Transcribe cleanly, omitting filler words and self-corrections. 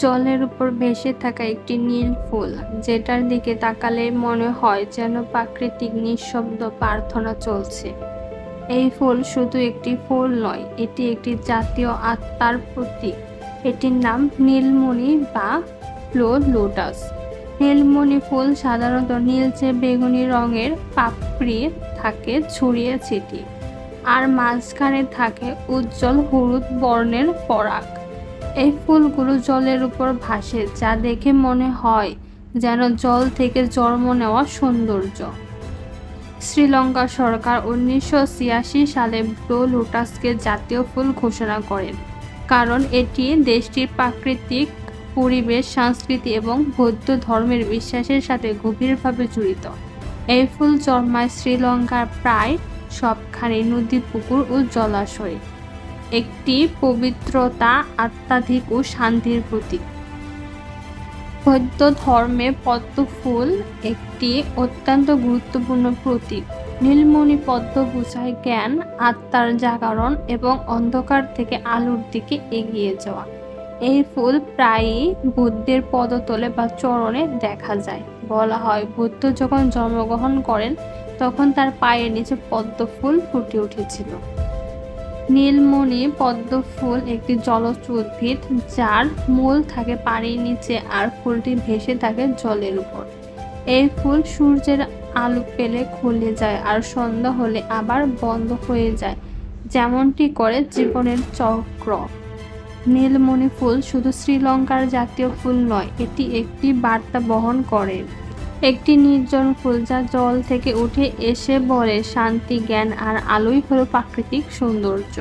জলের উপর ভেসে থাকা একটি নীল ফুল, যেটার দিকে তাকালে মনে হয় যেন প্রাকৃতিক নিঃশব্দ প্রার্থনা চলছে। এই ফুল শুধু একটি ফুল নয়, এটি একটি জাতীয় আত্মার প্রতীক। এটির নাম নীলমণি বা ব্লু লোটাস। নীলমণি ফুল সাধারণত নীলচে বেগুনি রঙের পাপড়ি থাকে ছড়িয়ে ছিটিয়ে, আর মাঝখানে থাকে উজ্জ্বল হলুদ বর্ণের পরাগ। এই ফুলগুলো জলের উপর ভাসে, যা দেখে মনে হয় যেন জল থেকে জন্ম নেওয়া সৌন্দর্য। শ্রীলঙ্কা সরকার 1986 সালে ব্লু লোটাসকে জাতীয় ফুল ঘোষণা করেন, কারণ এটি দেশটির প্রাকৃতিক পরিবেশ, সংস্কৃতি এবং বৌদ্ধ ধর্মের বিশ্বাসের সাথে গভীরভাবে জড়িত। এই ফুল জন্মায় শ্রীলঙ্কার প্রায় সবখানে নদী, পুকুর ও জলাশয়ে। একটি পবিত্রতা, আধ্যাত্মিক ও শান্তির প্রতীক। বৌদ্ধ ধর্মে পদ্ম ফুল একটি অত্যন্ত গুরুত্বপূর্ণ প্রতীক। নীলমণি পদ্ম বোঝায় জ্ঞান, আত্মার জাগরণ এবং অন্ধকার থেকে আলোর দিকে এগিয়ে যাওয়া। এই ফুল প্রায়ই বুদ্ধের পদতলে বা চরণে দেখা যায়। বলা হয় বুদ্ধ যখন জন্মগ্রহণ করেন তখন তার পায়ের নিচে পদ্ম ফুল ফুটে উঠেছিল। নীলমণি পদ্ম ফুল একটি জলজ উদ্ভিদ, যার মূল থাকে পানির নিচে আর ফুলটি ভেসে থাকে জলের উপর। এই ফুল সূর্যের আলো পেলে খুলে যায় আর সন্ধ্যা হলে আবার বন্ধ হয়ে যায়, যেমনটি করে জীবনের চক্র। নীলমণি ফুল শুধু শ্রীলঙ্কার জাতীয় ফুল নয়, এটি একটি বার্তা বহন করে। একটি নির্জন ফুল যা জল থেকে উঠে এসে বলে শান্তি, জ্ঞান আর আলোই হলো প্রাকৃতিক সৌন্দর্য।